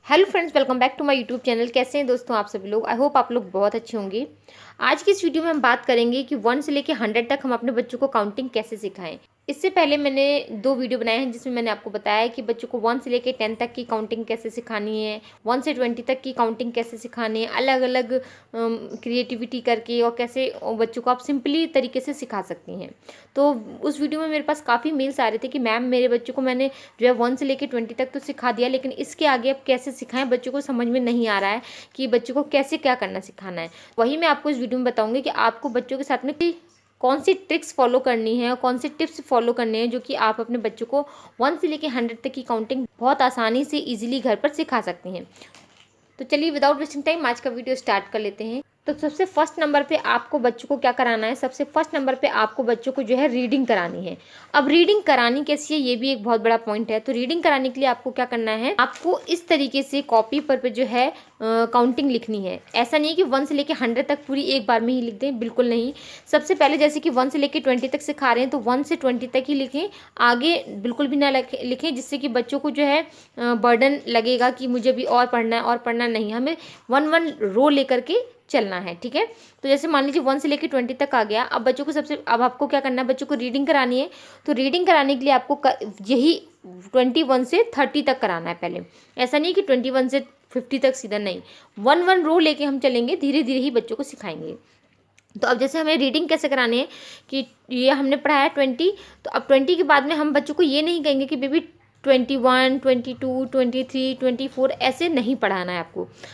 Hello friends, welcome back to my YouTube channel. कैसे हैं दोस्तों आप सभी लोग। आई होप आप लोग बहुत अच्छे होंगे। आज की इस वीडियो में हम बात करेंगे कि 1 से लेकर 100 तक हम अपने बच्चों को काउंटिंग कैसे सिखाएं। इससे पहले मैंने 2 वीडियो बनाए हैं जिसमें मैंने आपको बताया कि बच्चों को 1 से लेकर 10 तक की काउंटिंग कैसे सिखानी है, 1 से 20 तक की काउंटिंग कैसे सिखानी है, अलग अलग क्रिएटिविटी करके और कैसे बच्चों को आप सिंपली तरीके से सिखा सकती हैं। तो उस वीडियो में मेरे पास काफ़ी मेल्स आ रहे थे कि मैम मेरे बच्चों को मैंने जो है 1 से लेकर 20 तक तो सिखा दिया, लेकिन इसके आगे अब कैसे सिखाएं, बच्चों को समझ में नहीं आ रहा है कि बच्चों को कैसे क्या करना सिखाना है। वही मैं आपको इस वीडियो में बताऊंगी कि आपको बच्चों के साथ में कौन सी ट्रिक्स फॉलो करनी है और कौन सी टिप्स फॉलो करने हैं जो कि आप अपने बच्चों को 1 से लेकर 100 तक की काउंटिंग बहुत आसानी से इजीली घर पर सिखा सकते हैं। तो चलिए विदाउट वेस्टिंग टाइम आज का वीडियो स्टार्ट कर लेते हैं। तो सबसे फर्स्ट नंबर पे आपको बच्चों को क्या कराना है, सबसे फर्स्ट नंबर पे आपको बच्चों को जो है रीडिंग करानी है। अब रीडिंग करानी कैसी है ये भी एक बहुत बड़ा पॉइंट है। तो रीडिंग कराने के लिए आपको क्या करना है, आपको इस तरीके से कॉपी पर पे जो है काउंटिंग लिखनी है। ऐसा नहीं है कि 1 से लेकर 100 तक पूरी एक बार में ही लिख दें, बिल्कुल नहीं। सबसे पहले जैसे कि 1 से लेकर 20 तक सिखा रहे हैं तो 1 से 20 तक ही लिखें, आगे बिल्कुल भी ना लिखें, जिससे कि बच्चों को जो है बर्डन लगेगा कि मुझे भी और पढ़ना है और पढ़ना नहीं। हमें 1 रो लेकर के चलना है, ठीक है। तो जैसे मान लीजिए 1 से लेकर 20 तक आ गया। अब बच्चों को अब आपको क्या करना है, बच्चों को रीडिंग करानी है। तो रीडिंग कराने के लिए आपको यही 21 से 30 तक कराना है पहले। ऐसा नहीं कि 21 से 50 तक सीधा नहीं, 1 रो लेके हम चलेंगे, धीरे धीरे ही बच्चों को सिखाएंगे। तो अब जैसे हमें रीडिंग कैसे करानी है कि ये हमने पढ़ाया 20, तो अब 20 के बाद में हम बच्चों को ये नहीं कहेंगे कि बेबी 21, 22, 23, 24 ऐसे नहीं पढ़ाना है।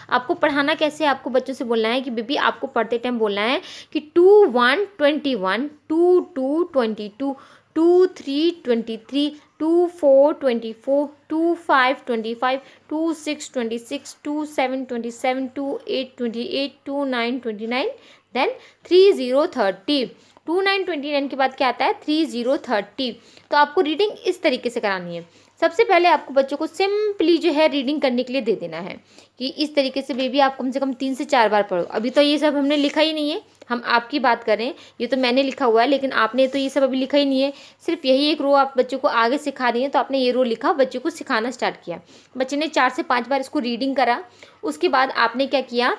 आपको पढ़ाना कैसे है, आपको बच्चों से बोलना है कि बेबी आपको पढ़ते टाइम बोलना है कि 21, 21, 22, 22, 23, 23, 24, 24, 25, 25, 26, 26, 27, 27, 28, 28, 29, 29, देन 30, 30। 29, 29 के बाद क्या आता है 30, 30। तो आपको रीडिंग इस तरीके से करानी है। सबसे पहले आपको बच्चों को सिंपली जो है रीडिंग करने के लिए दे देना है कि इस तरीके से बेबी आप कम से कम 3 से 4 बार पढ़ो। अभी तो ये सब हमने लिखा ही नहीं है, हम आपकी बात करें, ये तो मैंने लिखा हुआ है, लेकिन आपने तो ये सब अभी लिखा ही नहीं है। सिर्फ यही एक रो आप बच्चों को आगे सिखा रही हैं, तो आपने ये रो लिखा, बच्चों को सिखाना स्टार्ट किया। बच्चे ने 4 से 5 बार इसको रीडिंग करा। उसके बाद आपने क्या किया,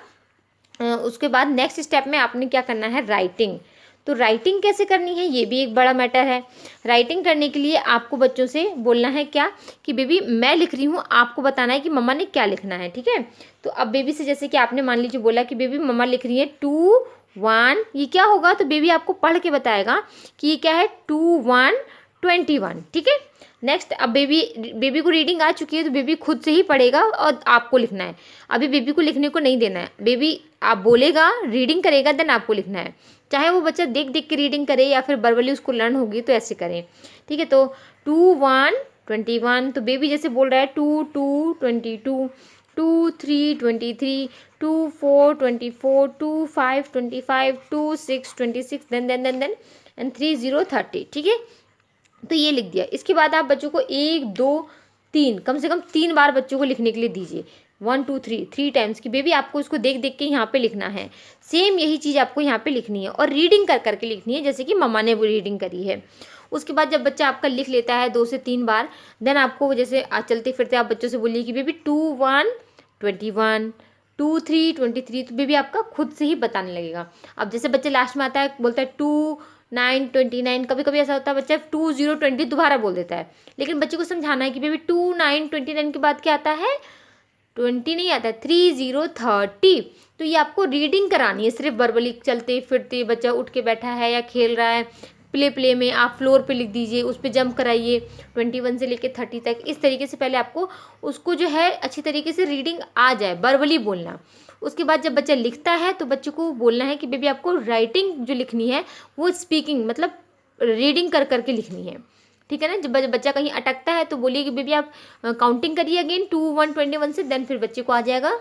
उसके बाद नेक्स्ट स्टेप में आपने क्या करना है, राइटिंग। तो राइटिंग कैसे करनी है ये भी एक बड़ा मैटर है। राइटिंग करने के लिए आपको बच्चों से बोलना है क्या कि बेबी मैं लिख रही हूँ, आपको बताना है कि मम्मा ने क्या लिखना है, ठीक है। तो अब बेबी से जैसे कि आपने मान लीजिए बोला कि बेबी मम्मा लिख रही है 2, 1, ये क्या होगा, तो बेबी आपको पढ़ के बताएगा कि ये क्या है 2, 1, 21, ठीक है। नेक्स्ट, अब बेबी को रीडिंग आ चुकी है तो बेबी खुद से ही पढ़ेगा और आपको लिखना है। अभी बेबी को लिखने को नहीं देना है, बेबी आप बोलेगा रीडिंग करेगा देन आपको लिखना है। चाहे वो बच्चा देख देख के रीडिंग करे या फिर वर्बली उसको लर्न होगी तो ऐसे करें, ठीक है। तो 2, 1, 21, तो बेबी जैसे बोल रहा है 2, 2, 22, 2, 3, 23, 2, 4, 24, 2, 5, 25, 2, 6, 26, देन 30, 30, ठीक है। तो ये लिख दिया। इसके बाद आप बच्चों को 1, 2, 3 कम से कम 3 बार बच्चों को लिखने के लिए दीजिए। 1, 2, 3 3 टाइम्स की बेबी आपको इसको देख देख के यहाँ पे लिखना है। सेम यही चीज़ आपको यहाँ पे लिखनी है और रीडिंग कर करके लिखनी है, जैसे कि मम्मा ने वो रीडिंग करी है। उसके बाद जब बच्चा आपका लिख लेता है 2 से 3 बार, देन आपको जैसे चलते फिरते आप बच्चों से बोलिए कि बेबी 2, 1, 21, 2, 3, 23, तो बेबी आपका खुद से ही बताने लगेगा। अब जैसे बच्चे लास्ट में आता है बोलता है 2, 9, 29, कभी कभी ऐसा होता है बच्चा 2, 0, 20 दोबारा बोल देता है, लेकिन बच्चे को समझाना है कि बेबी 2, 9, 29 के बाद क्या आता है 20 नहीं आता है, 30, 30। तो ये आपको रीडिंग करानी है, सिर्फ वर्बली चलते फिरते बच्चा उठ के बैठा है या खेल रहा है, प्ले में आप फ्लोर पे लिख दीजिए, उस पर जंप कराइए 21 से लेके 30 तक। इस तरीके से पहले आपको उसको जो है अच्छी तरीके से रीडिंग आ जाए, वर्बली बोलना। उसके बाद जब बच्चा लिखता है तो बच्चे को बोलना है कि बेबी आपको राइटिंग जो लिखनी है वो स्पीकिंग मतलब रीडिंग कर करके लिखनी है, ठीक है ना। जब बच्चा कहीं अटकता है तो बोलिए कि बेबी आप काउंटिंग करिए अगेन 2, 1, 21 से, देन फिर बच्चे को आ जाएगा,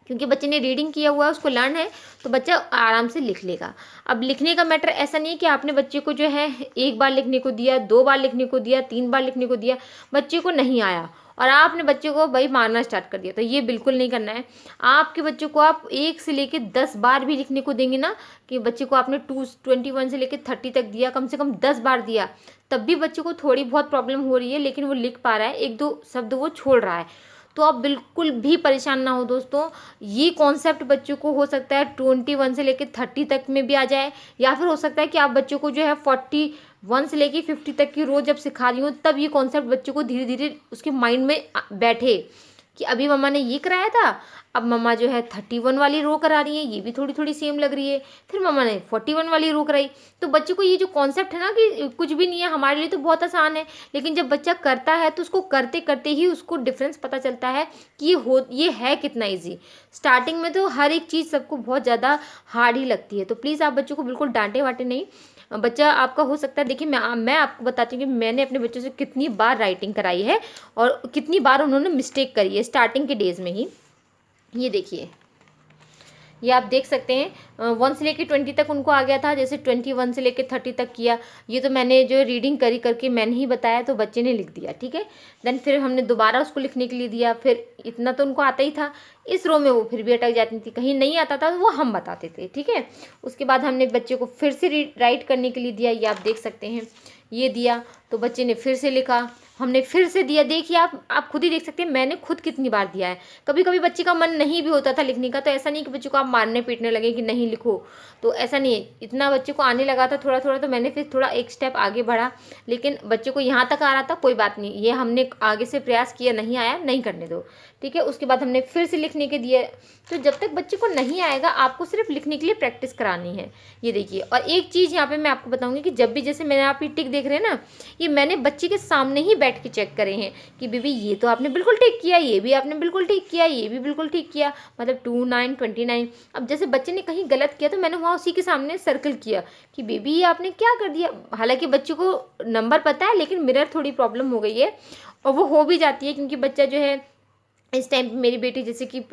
क्योंकि बच्चे ने रीडिंग किया हुआ है, उसको लर्न है, तो बच्चा आराम से लिख लेगा। अब लिखने का मैटर ऐसा नहीं है कि आपने बच्चे को जो है 1 बार लिखने को दिया, 2 बार लिखने को दिया, 3 बार लिखने को दिया, बच्चे को नहीं आया और आपने बच्चे को भाई मारना स्टार्ट कर दिया, तो ये बिल्कुल नहीं करना है। आपके बच्चों को आप 1 से लेके 10 बार भी लिखने को देंगे ना, कि बच्चे को आपने 21 से लेके 30 तक दिया, कम से कम 10 बार दिया, तब भी बच्चे को थोड़ी बहुत प्रॉब्लम हो रही है, लेकिन वो लिख पा रहा है, 1-2 शब्द वो छोड़ रहा है, तो आप बिल्कुल भी परेशान ना हो दोस्तों। ये कॉन्सेप्ट बच्चों को हो सकता है 21 से लेकर 30 तक में भी आ जाए, या फिर हो सकता है कि आप बच्चों को जो है 41 से लेके 50 तक की रोज जब सिखा रही हो तब ये कॉन्सेप्ट बच्चों को धीरे धीरे उसके माइंड में बैठे कि अभी मम्मा ने ये कराया था, अब मम्मा जो है 31 वाली रो करा रही है, ये भी थोड़ी थोड़ी सेम लग रही है, फिर मम्मा ने 41 वाली रो कराई। तो बच्चे को ये जो कॉन्सेप्ट है ना कि कुछ भी नहीं है, हमारे लिए तो बहुत आसान है, लेकिन जब बच्चा करता है तो उसको करते करते ही उसको डिफरेंस पता चलता है कि ये है कितना ईजी। स्टार्टिंग में तो हर एक चीज़ सबको बहुत ज़्यादा हार्ड ही लगती है। तो प्लीज़ आप बच्चों को बिल्कुल डांटे वाटे नहीं। बच्चा आपका हो सकता है, देखिए मैं आपको बताती हूँ कि मैंने अपने बच्चों से कितनी बार राइटिंग कराई है और कितनी बार उन्होंने मिस्टेक करी है स्टार्टिंग के डेज में ही। ये देखिए, ये आप देख सकते हैं 1 से लेके 20 तक उनको आ गया था, जैसे 21 से लेके 30 तक किया। ये तो मैंने जो रीडिंग करी करके मैंने ही बताया, तो बच्चे ने लिख दिया, ठीक है। देन फिर हमने दोबारा उसको लिखने के लिए दिया, फिर इतना तो उनको आता ही था, इस रो में वो फिर भी अटक जाती थी, कहीं नहीं आता था तो वो हम बताते थे, ठीक है। उसके बाद हमने बच्चे को फिर से राइट करने के लिए दिया, ये आप देख सकते हैं, ये दिया तो बच्चे ने फिर से लिखा, हमने फिर से दिया। देखिए आप खुद ही देख सकते हैं मैंने खुद कितनी बार दिया है। कभी कभी बच्चे का मन नहीं भी होता था लिखने का, तो ऐसा नहीं कि बच्चे को आप मारने पीटने लगे कि नहीं लिखो, तो ऐसा नहीं है। इतना बच्चे को आने लगा था थोड़ा थोड़ा, तो मैंने फिर थोड़ा एक स्टेप आगे बढ़ा, लेकिन बच्चे को यहाँ तक आ रहा था, कोई बात नहीं, ये हमने आगे से प्रयास किया, नहीं आया नहीं करने दो, ठीक है। उसके बाद हमने फिर से लिखने के दिए। तो जब तक बच्चे को नहीं आएगा आपको सिर्फ लिखने के लिए प्रैक्टिस करानी है। ये देखिए, और एक चीज़ यहाँ पे मैं आपको बताऊंगी कि जब भी, जैसे मैंने आप ये टिक देख रहे हैं ना, ये मैंने बच्चे के सामने ही बैठ के चेक करे हैं कि बेबी ये तो आपने बिल्कुल ठीक किया, ये भी आपने बिल्कुल ठीक किया, ये भी बिल्कुल ठीक किया, मतलब 2 9 29। अब जैसे बच्चे ने कहीं गलत किया तो मैंने वहाँ उसी के सामने सर्कल किया कि बेबी ये आपने क्या कर दिया। हालांकि बच्चे को नंबर पता है, लेकिन मिरर थोड़ी प्रॉब्लम हो गई है, और वो हो भी जाती है क्योंकि बच्चा जो है इस टाइम पे, मेरी बेटी जैसे कि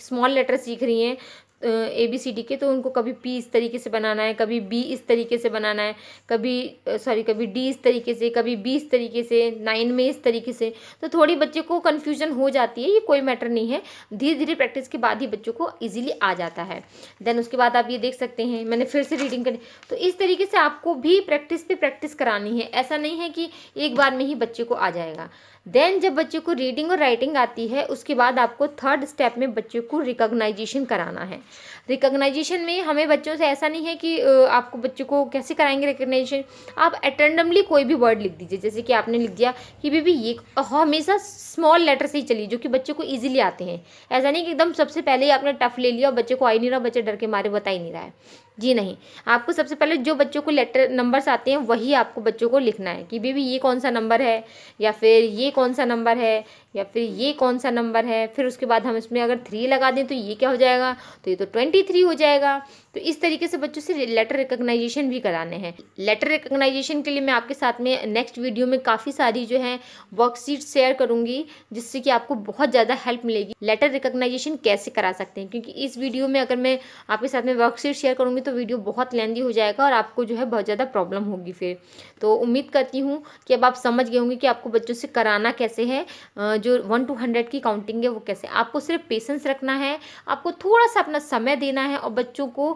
स्मॉल लेटर सीख रही हैं ABCD के, तो उनको कभी P इस तरीके से बनाना है, कभी B इस तरीके से बनाना है, कभी D इस तरीके से, कभी B इस तरीके से, 9 में इस तरीके से। तो थोड़ी बच्चे को कन्फ्यूजन हो जाती है, ये कोई मैटर नहीं है, धीरे धीरे प्रैक्टिस के बाद ही बच्चों को ईजिली आ जाता है। देन उसके बाद आप ये देख सकते हैं मैंने फिर से रीडिंग करी। तो इस तरीके से आपको भी प्रैक्टिस पे प्रैक्टिस करानी है, ऐसा नहीं है कि एक बार में ही बच्चे को आ जाएगा। देन जब बच्चे को रीडिंग और राइटिंग आती है, उसके बाद आपको थर्ड स्टेप में बच्चे को रिकॉग्नाइजेशन कराना है। रिकॉग्नाइजेशन में हमें बच्चों से ऐसा नहीं है कि आपको बच्चों को कैसे कराएंगे रिकॉग्नाइजेशन, आप एटेंडमली कोई भी वर्ड लिख दीजिए। जैसे कि आपने लिख दिया कि बेबी ये, हमेशा स्मॉल लेटर से ही चलिए जो कि बच्चे को ईजिली आते हैं। ऐसा नहीं कि एकदम सबसे पहले ही आपने टफ ले लिया और बच्चे को आ ही नहीं रहा, बच्चा डर के मारे बता ही नहीं रहा है, जी नहीं। आपको सबसे पहले जो बच्चों को लेटर नंबर्स आते हैं वही आपको बच्चों को लिखना है कि बेबी ये कौन सा नंबर है, या फिर ये कौन सा नंबर है, या फिर ये कौन सा नंबर है। फिर उसके बाद हम इसमें अगर 3 लगा दें तो ये क्या हो जाएगा, तो ये तो 23 हो जाएगा। तो इस तरीके से बच्चों से लेटर रिकॉग्नाइजेशन भी कराने हैं। लेटर रिकॉग्नाइजेशन के लिए मैं आपके साथ में नेक्स्ट वीडियो में काफ़ी सारी जो है वर्कशीट शेयर करूंगी, जिससे कि आपको बहुत ज़्यादा हेल्प मिलेगी लेटर रिकॉग्नाइजेशन कैसे करा सकते हैं। क्योंकि इस वीडियो में अगर मैं आपके साथ में वर्कशीट शेयर करूंगी तो वीडियो बहुत लेंदी हो जाएगा और आपको जो है बहुत ज़्यादा प्रॉब्लम होगी फिर। तो उम्मीद करती हूँ कि अब आप समझ गए होंगे कि आपको बच्चों से कराना कैसे है, जो 1 to 100 की काउंटिंग है वो कैसे। आपको सिर्फ पेशेंस रखना है, आपको थोड़ा सा अपना समय देना है और बच्चों को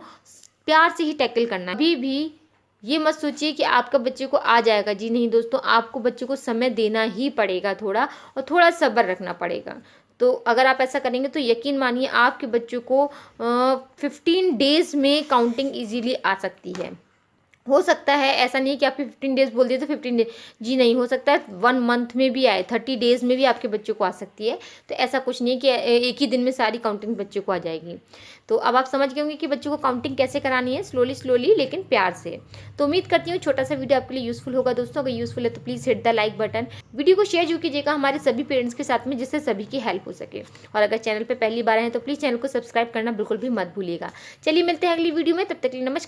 प्यार से ही टैकल करना है। अभी भी ये मत सोचिए कि आपका बच्चे को आ जाएगा, जी नहीं दोस्तों, आपको बच्चे को समय देना ही पड़ेगा थोड़ा, और थोड़ा सब्र रखना पड़ेगा। तो अगर आप ऐसा करेंगे तो यकीन मानिए आपके बच्चों को 15 डेज में काउंटिंग इजीली आ सकती है। हो सकता है, ऐसा नहीं कि आपके 15 डेज बोल दिए तो 15 डेज, जी नहीं, हो सकता है 1 मंथ में भी आए, 30 डेज में भी आपके बच्चों को आ सकती है। तो ऐसा कुछ नहीं है कि एक ही दिन में सारी काउंटिंग बच्चों को आ जाएगी। तो अब आप समझ गए होंगे कि बच्चों को काउंटिंग कैसे करानी है, स्लोली स्लोली लेकिन प्यार से। तो उम्मीद करती हूँ छोटा सा वीडियो आपके लिए यूजफुल होगा दोस्तों। अगर यूजफुल है तो please hit the like button, video को शेयर जरूर कीजिएगा हमारे सभी पेरेंट्स के साथ में, जिससे सभी की हेल्प हो सके। और अगर चैनल पर पहली बार है तो प्लीज़ चैनल को सब्सक्राइब करना बिल्कुल भी मत भूलिएगा। चलिए मिलते हैं अगली वीडियो में, तब तक के लिए नमस्कार।